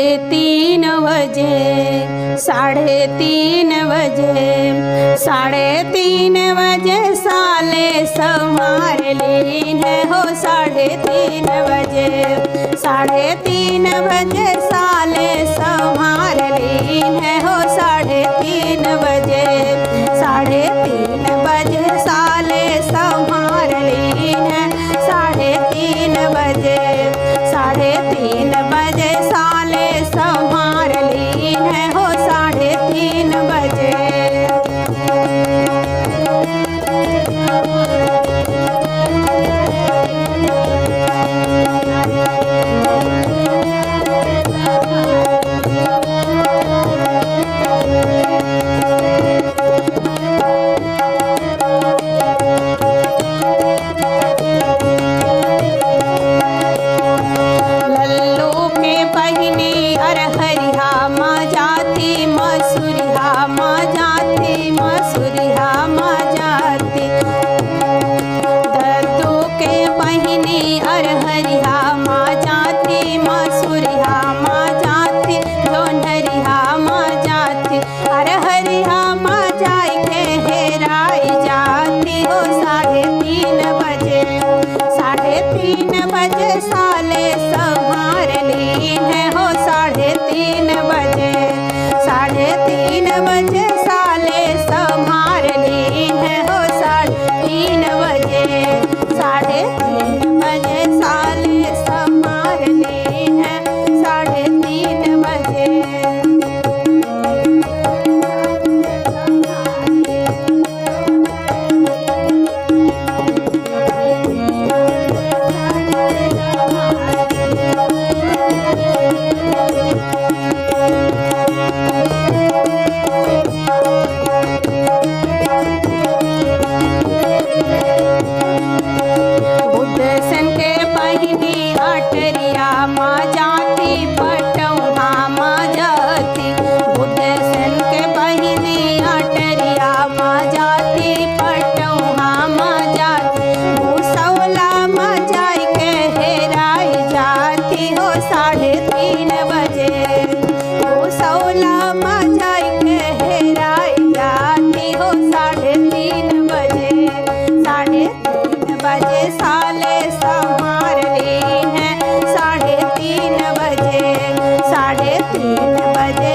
3 बजे 3:30 बजे 3:30 बजे साले संवार लीन हो 3:30 बजे 3:30 बजे साले संवार लीन हो 3:30 बजे 3:30 बजे साले संवार लीन 3:30 बजे 3:30 बजे साले संवार लीन हो 3:30 बजे। अरहरिया माँ जाती मसूरिया माँ जाती मसूरिया माँ जाती दद्दू के बहिनी अरहरिया माँ जाती मसूरिया माँ जाती जोंधरिया माँ जाती अरहरिया माँ जाई के हेराई जाती हो 3:30 बजे 3:30 बजे साले संवार लीन हो 3:30 बजे 3:30 बजे साले संवार लीन हो 3:30 बजे 3:30 बजे साले संवार लीन 3:30 बजे। अटरिया माँ जाती पटौहा माँ जाती बुद्धसन के बहिनी अटरिया माँ जाती पटौहा माँ जाती भूसौला माँ जाई के हेराई जाती हो 3:30 बजे भूसौला माँ जाई के हेराई जाती हो 3:30 बजे 3:30 बजे साले संवार लीन 3:30 बजे 3:30 बजे